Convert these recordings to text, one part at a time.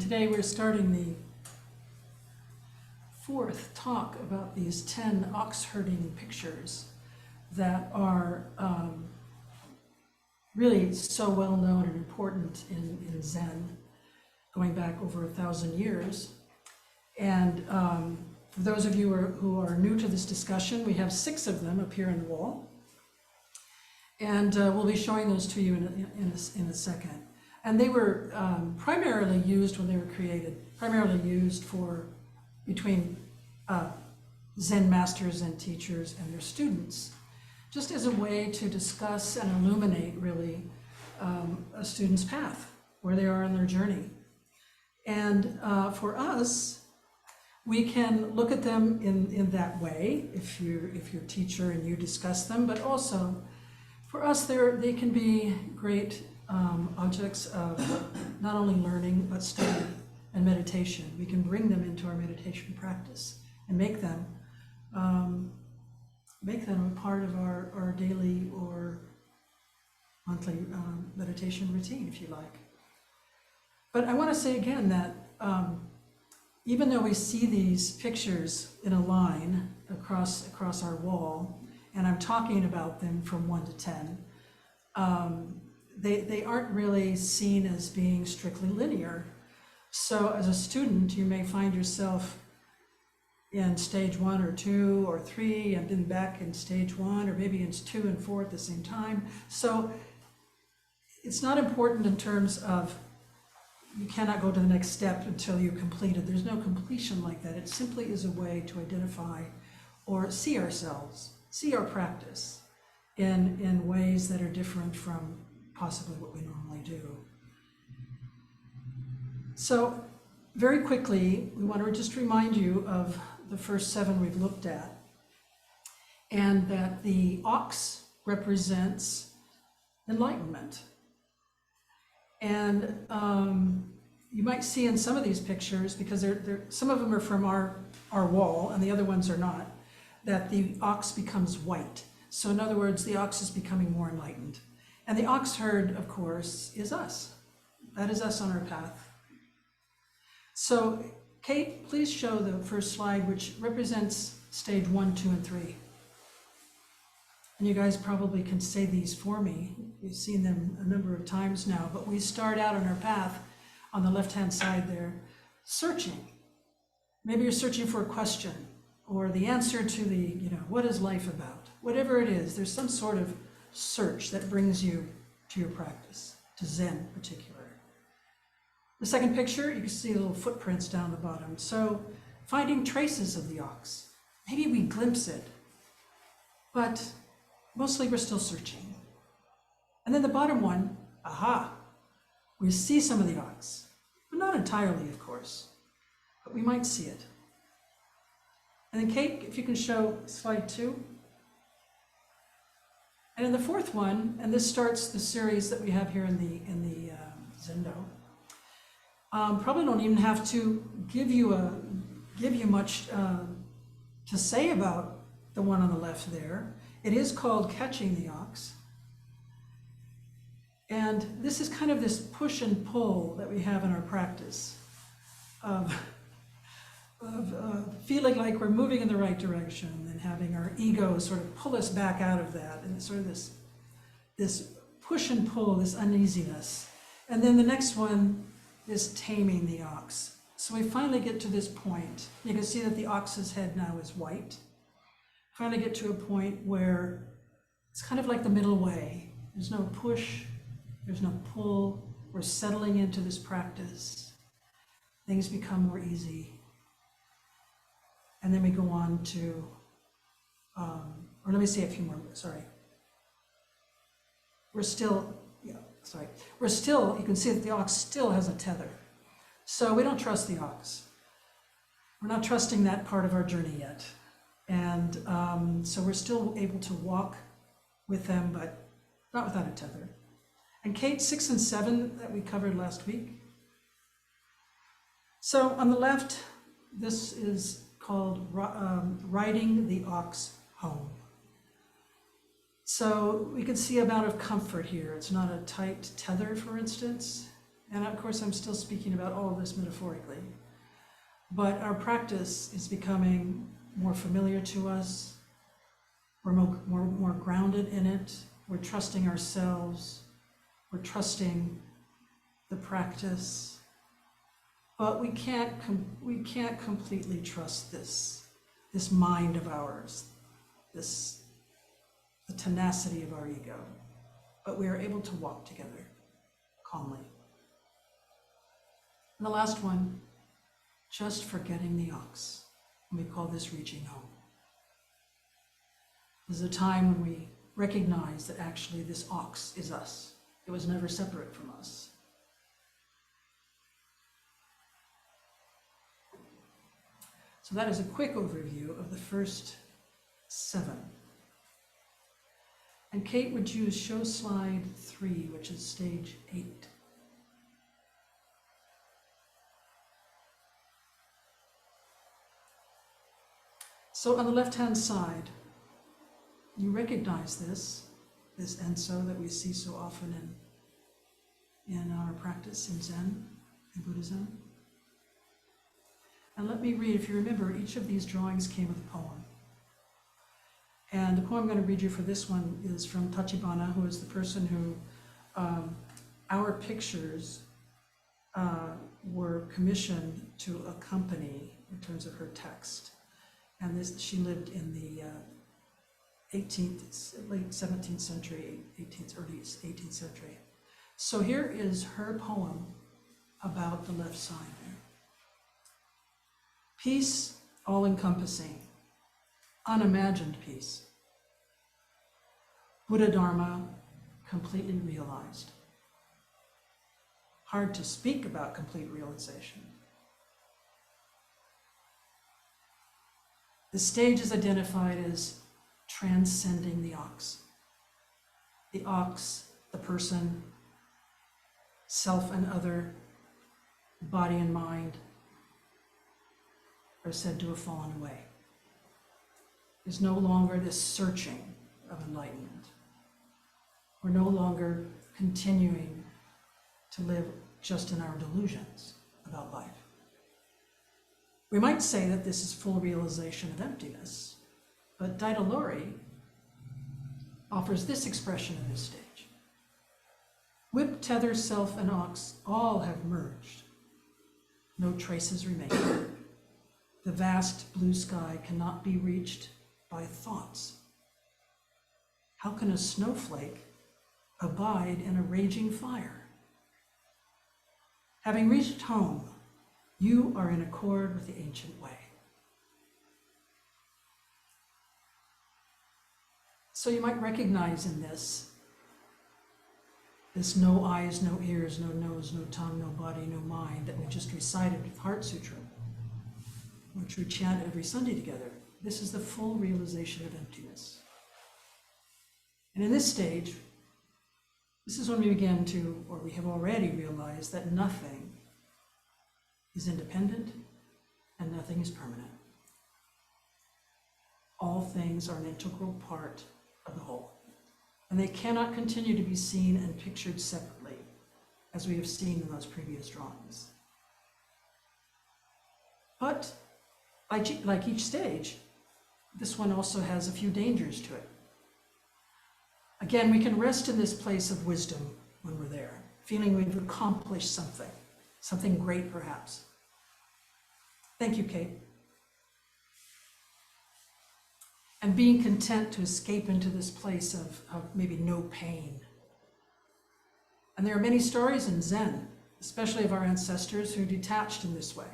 Today we're starting the fourth talk about these 10 ox herding pictures that are really so well known and important in Zen, going back over 1,000 years. And for those of you who are new to this discussion, we have 6 of them up here on the wall. And we'll be showing those to you in a second. And they were primarily used when they were created, primarily used for between Zen masters and teachers and their students, just as a way to discuss and illuminate really a student's path, where they are in their journey. And for us, we can look at them in that way, if you're a teacher and you discuss them, but also for us, they can be great objects of not only learning, but study and meditation. We can bring them into our meditation practice and make them a part of our daily or monthly meditation routine, if you like. But I want to say again that even though we see these pictures in a line across our wall, and I'm talking about them from 1 to 10, they aren't really seen as being strictly linear. So as a student, you may find yourself in stage 1 or 2 or 3 and then back in stage 1, or maybe in 2 and 4 at the same time. So it's not important in terms of you cannot go to the next step until you complete it. There's no completion like that. It simply is a way to identify or see ourselves, see our practice in ways that are different from possibly what we normally do. So very quickly, we want to just remind you of the first 7 we've looked at, and that the ox represents enlightenment. And you might see in some of these pictures, because some of them are from our wall and the other ones are not, that the ox becomes white. So in other words, the ox is becoming more enlightened. And the ox herd, of course, is us. That is us on our path. So Kate, please show the first slide, which represents stage 1, 2, and 3. And you guys probably can say these for me. You've seen them a number of times now, but we start out on our path on the left-hand side there, searching. Maybe you're searching for a question or the answer to the, what is life about? Whatever it is, there's some sort of search that brings you to your practice, to Zen in particular. The second picture, you can see little footprints down the bottom. So finding traces of the ox. Maybe we glimpse it, but mostly we're still searching. And then the bottom one, aha, we see some of the ox, but not entirely, of course, but we might see it. And then Kate, if you can show slide 2. And in the fourth one, and this starts the series that we have here in the Zendo. Probably don't even have to give you much to say about the one on the left there. It is called Catching the Ox. And this is kind of this push and pull that we have in our practice of feeling like we're moving in the right direction and having our ego sort of pull us back out of that, and sort of this push and pull, this uneasiness. And then the next one is taming the ox. So we finally get to this point. You can see that the ox's head now is white. Finally get to a point where it's kind of like the middle way. There's no push, there's no pull. We're settling into this practice. Things become more easy. And then we go on to, or let me say a few more, sorry. We're still, you can see that the ox still has a tether. So we don't trust the ox. We're not trusting that part of our journey yet. And so we're still able to walk with them, but not without a tether. And Kate, 6 and 7 that we covered last week. So on the left, this is called riding the ox home. So we can see a amount of comfort here. It's not a tight tether, for instance. And of course, I'm still speaking about all of this metaphorically. But our practice is becoming more familiar to us. We're more grounded in it. We're trusting ourselves. We're trusting the practice. But we can't completely trust this mind of ours, the tenacity of our ego. But we are able to walk together calmly. And the last one, just forgetting the ox. And we call this reaching home. This is a time when we recognize that actually this ox is us. It was never separate from us. So that is a quick overview of the first 7. And Kate, would you show slide 3, which is stage 8? So on the left-hand side, you recognize this enso that we see so often in our practice in Zen, in Buddhism. And let me read, if you remember, each of these drawings came with a poem. And the poem I'm going to read you for this one is from Tachibana, who is the person who our pictures were commissioned to accompany in terms of her text. And she lived in the 18th, late 17th century, 18th, early 18th century. So here is her poem about the left side there. Peace all-encompassing, unimagined peace. Buddha Dharma completely realized. Hard to speak about complete realization. The stage is identified as transcending the ox. The ox, the person, self and other, body and mind, are said to have fallen away. There's no longer this searching of enlightenment. We're no longer continuing to live just in our delusions about life. We might say that this is full realization of emptiness, but Daidalori offers this expression in this stage. Whip, tether, self, and ox all have merged. No traces remain. The vast blue sky cannot be reached by thoughts. How can a snowflake abide in a raging fire? Having reached home, you are in accord with the ancient way. So you might recognize in this no eyes, no ears, no nose, no tongue, no body, no mind that we just recited with Heart Sutra, which we chant every Sunday together. This is the full realization of emptiness. And in this stage, this is when we begin to, or we have already realized, that nothing is independent and nothing is permanent. All things are an integral part of the whole, and they cannot continue to be seen and pictured separately, as we have seen in those previous drawings. But like each stage, this one also has a few dangers to it. Again, we can rest in this place of wisdom when we're there, feeling we've accomplished something great perhaps. Thank you, Kate. And being content to escape into this place of maybe no pain. And there are many stories in Zen, especially of our ancestors who detached in this way.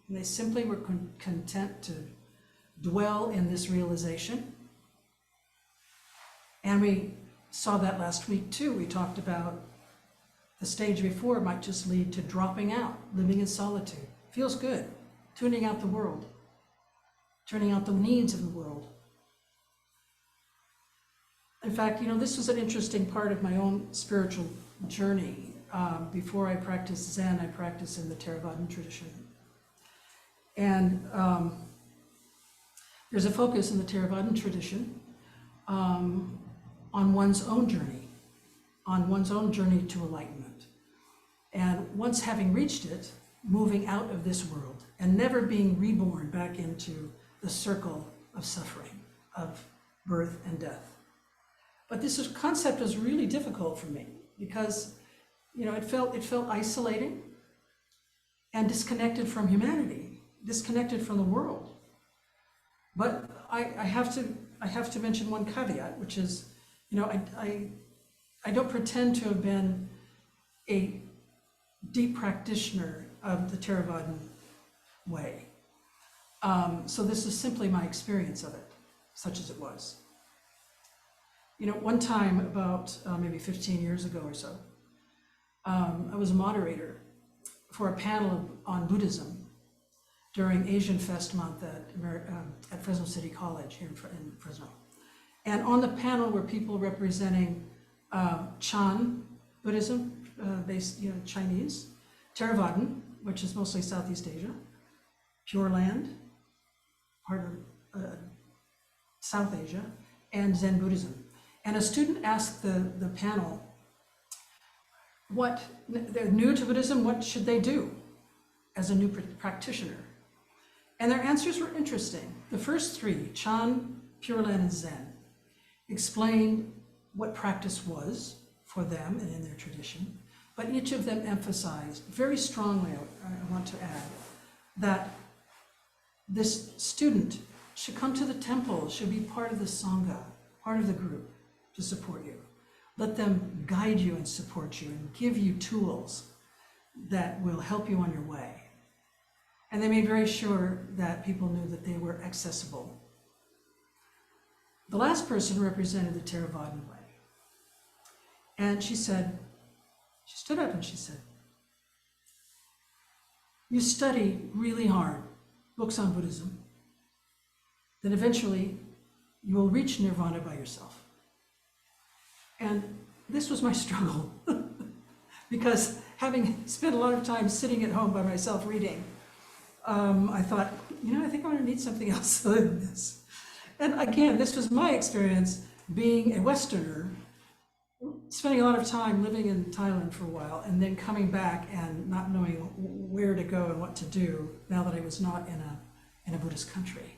And they simply were content to dwell in this realization. And we saw that last week too. We talked about the stage before might just lead to dropping out, living in solitude. Feels good, tuning out the world, turning out the needs of the world. In fact, this was an interesting part of my own spiritual journey. Before I practiced Zen, I practiced in the Theravadan tradition. And there's a focus in the Theravadan tradition on one's own journey to enlightenment. And once having reached it, moving out of this world and never being reborn back into the circle of suffering, of birth and death. But this concept was really difficult for me because, it felt isolating and disconnected from humanity, disconnected from the world. But I have to mention one caveat, which is, I don't pretend to have been a deep practitioner of the Theravadan way. So this is simply my experience of it, such as it was. One time about maybe 15 years ago or so, I was a moderator for a panel on Buddhism during Asian Fest Month at Fresno City College here in Fresno. And on the panel were people representing Chan Buddhism, based, Chinese, Theravadan, which is mostly Southeast Asia, Pure Land, part of South Asia, and Zen Buddhism. And a student asked the panel, they're new to Buddhism, what should they do as a new practitioner? And their answers were interesting. The first three, Chan, Pure Land, and Zen, explained what practice was for them and in their tradition, but each of them emphasized very strongly, I want to add, that this student should come to the temple, should be part of the Sangha, part of the group to support you. Let them guide you and support you and give you tools that will help you on your way. And they made very sure that people knew that they were accessible. The last person represented the Theravadan way. And she stood up and she said, you study really hard books on Buddhism, then eventually you will reach nirvana by yourself. And this was my struggle because having spent a lot of time sitting at home by myself reading, I thought, I think I'm going to need something else other than this. And again, this was my experience being a Westerner, spending a lot of time living in Thailand for a while, and then coming back and not knowing where to go and what to do now that I was not in a Buddhist country.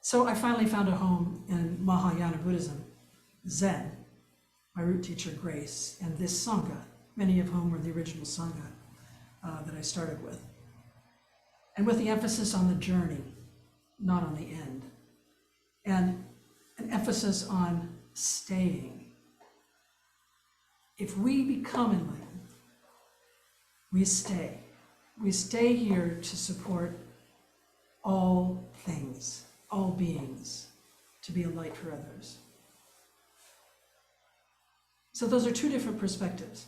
So I finally found a home in Mahayana Buddhism, Zen, my root teacher Grace, and this Sangha, many of whom were the original Sangha that I started with. And with the emphasis on the journey, not on the end. And an emphasis on staying. If we become enlightened, we stay. We stay here to support all things, all beings, to be a light for others. So those are two different perspectives,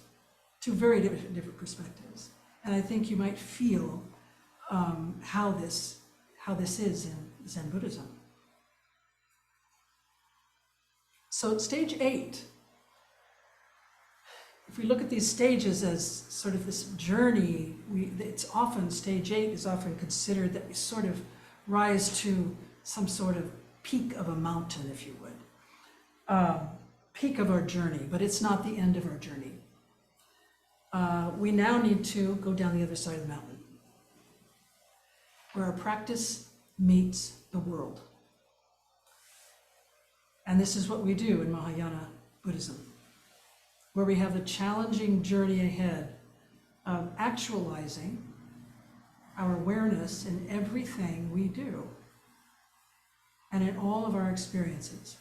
two very different perspectives. And I think you might feel how this is in Zen Buddhism. So stage 8, if we look at these stages as sort of this journey, stage 8 is often considered that we sort of rise to some sort of peak of a mountain, if you would. Peak of our journey, but it's not the end of our journey. We now need to go down the other side of the mountain, where our practice meets the world. And this is what we do in Mahayana Buddhism, where we have the challenging journey ahead of actualizing our awareness in everything we do and in all of our experiences.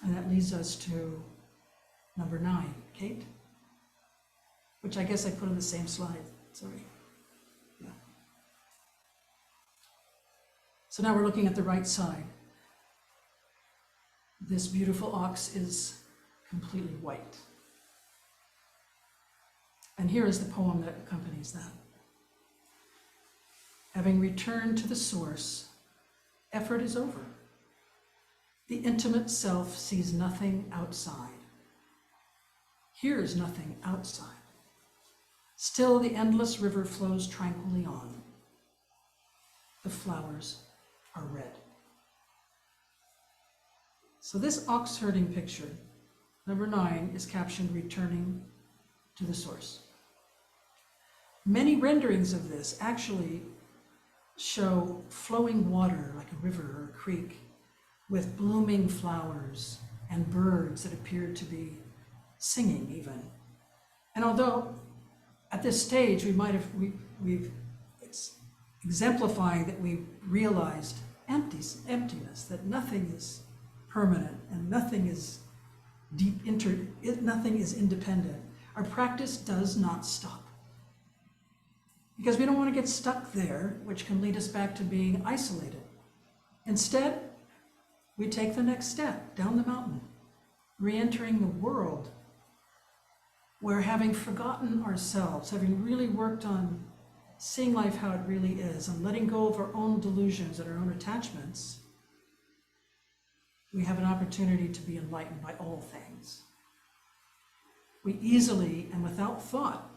And that leads us to number 9, Kate, which I guess I put on the same slide, sorry. Yeah. So now we're looking at the right side. This beautiful ox is completely white. And here is the poem that accompanies that. Having returned to the source, effort is over. The intimate self sees nothing outside, hears nothing outside. Still the endless river flows tranquilly on. The flowers are red. So this ox herding picture, number 9, is captioned returning to the source. Many renderings of this actually show flowing water like a river or a creek with blooming flowers and birds that appear to be singing even. And although at this stage it's exemplifying that we've realized emptiness, that nothing is permanent and nothing is nothing is independent, our practice does not stop. Because we don't want to get stuck there, which can lead us back to being isolated. Instead, we take the next step down the mountain, re-entering the world where, having forgotten ourselves, having really worked on seeing life how it really is and letting go of our own delusions and our own attachments, we have an opportunity to be enlightened by all things. We easily and without thought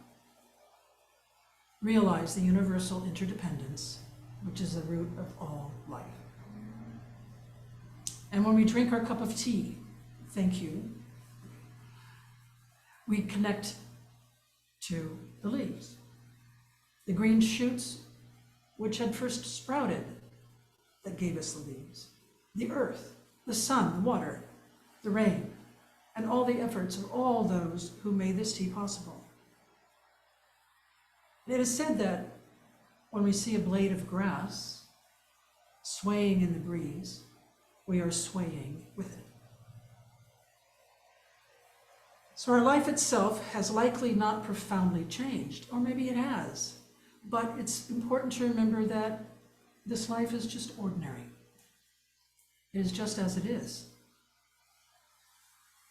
realize the universal interdependence, which is the root of all life. And when we drink our cup of tea, thank you, we connect to the leaves, the green shoots which had first sprouted that gave us the leaves, the earth, the sun, the water, the rain, and all the efforts of all those who made this tea possible. It is said that when we see a blade of grass swaying in the breeze, we are swaying with it. So our life itself has likely not profoundly changed, or maybe it has, but it's important to remember that this life is just ordinary. It is just as it is.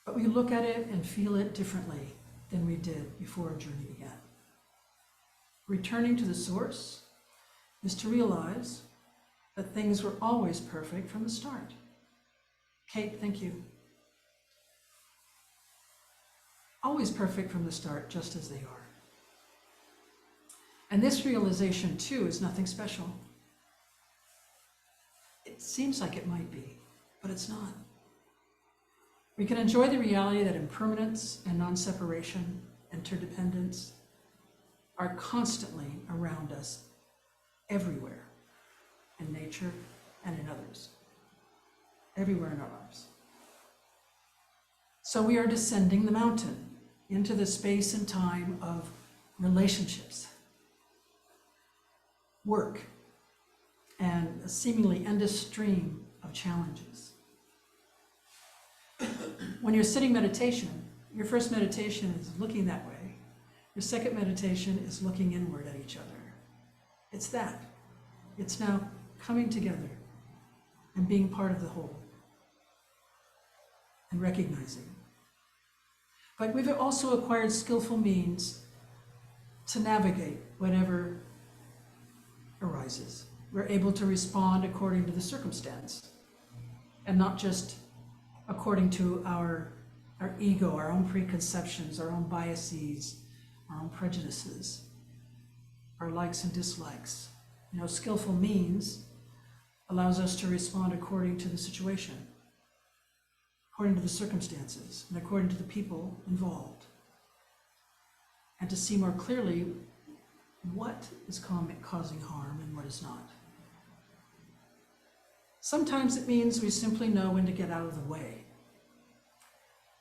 But we look at it and feel it differently than we did before our journey began. Returning to the source is to realize that things were always perfect from the start. Kate, thank you. Always perfect from the start, just as they are. And this realization, too, is nothing special. It seems like it might be, but it's not. We can enjoy the reality that impermanence and non-separation, interdependence, are constantly around us, everywhere, in nature and in others, everywhere in our lives. So we are descending the mountain into the space and time of relationships, work, and a seemingly endless stream of challenges. When you're sitting meditation, your first meditation is looking that way. Your second meditation is looking inward at each other. It's that. It's now coming together and being part of the whole and recognizing. But we've also acquired skillful means to navigate whatever arises. We're able to respond according to the circumstance and not just according to our ego, our own preconceptions, our own biases, our own prejudices, our likes and dislikes. Skillful means allows us to respond according to the situation, according to the circumstances, and according to the people involved, and to see more clearly what is causing harm and what is not. Sometimes it means we simply know when to get out of the way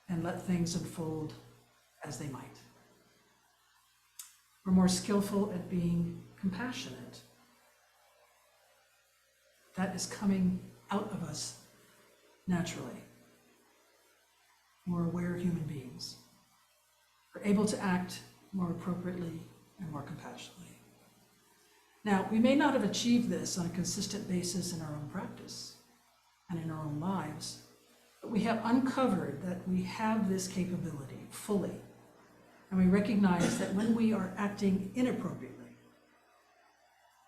and let things unfold as they might. We're more skillful at being compassionate. That is coming out of us naturally. More aware human beings. We're able to act more appropriately and more compassionately. Now, we may not have achieved this on a consistent basis in our own practice and in our own lives, but we have uncovered that we have this capability fully. And we recognize that when we are acting inappropriately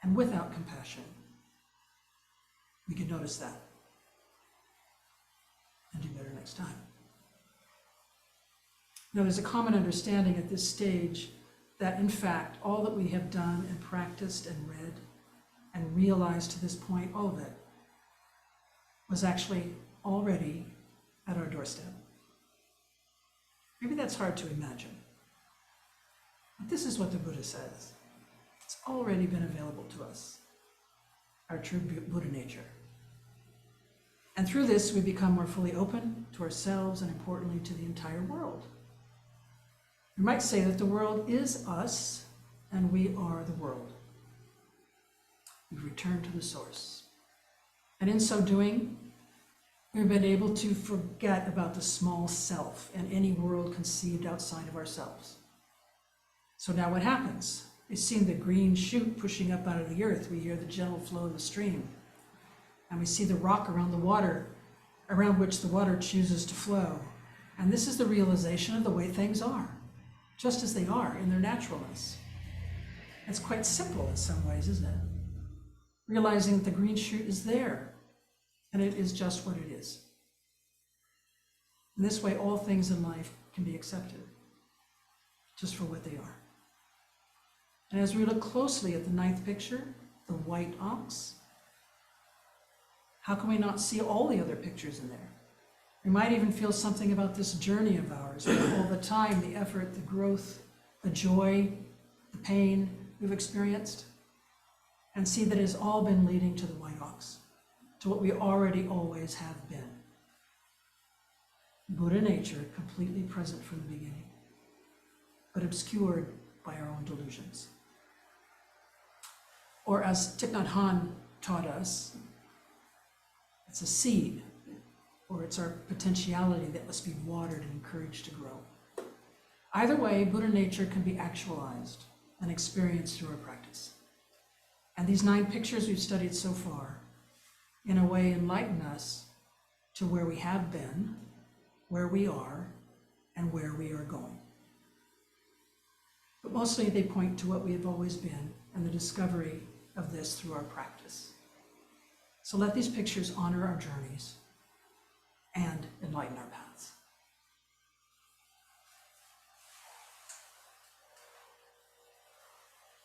and without compassion, we can notice that and do better next time. Now, there's a common understanding at this stage that, in fact, all that we have done and practiced and read and realized to this point, all of it, was actually already at our doorstep. Maybe that's hard to imagine. But this is what the Buddha says. It's already been available to us, our true Buddha nature. And through this, we become more fully open to ourselves and, importantly, to the entire world. We might say that the world is us and we are the world. We've returned to the source. And in so doing, we've been able to forget about the small self and any world conceived outside of ourselves. So now what happens? We've seen the green shoot pushing up out of the earth. We hear the gentle flow of the stream. And we see the rock around the water, around which the water chooses to flow. And this is the realization of the way things are, just as they are in their naturalness. It's quite simple in some ways, isn't it? Realizing that the green shoot is there, and it is just what it is. In this way, all things in life can be accepted, just for what they are. And as we look closely at the ninth picture, the white ox, how can we not see all the other pictures in there? We might even feel something about this journey of ours, all the time, the effort, the growth, the joy, the pain we've experienced, and see that it has all been leading to the white ox, to what we already always have been. Buddha nature, completely present from the beginning, but obscured by our own delusions. Or as Thich Nhat Hanh taught us, it's a seed, or it's our potentiality that must be watered and encouraged to grow. Either way, Buddha nature can be actualized and experienced through our practice. And these 9 pictures we've studied so far, in a way, enlighten us to where we have been, where we are, and where we are going. But mostly they point to what we have always been and the discovery of this through our practice. So let these pictures honor our journeys and enlighten our path.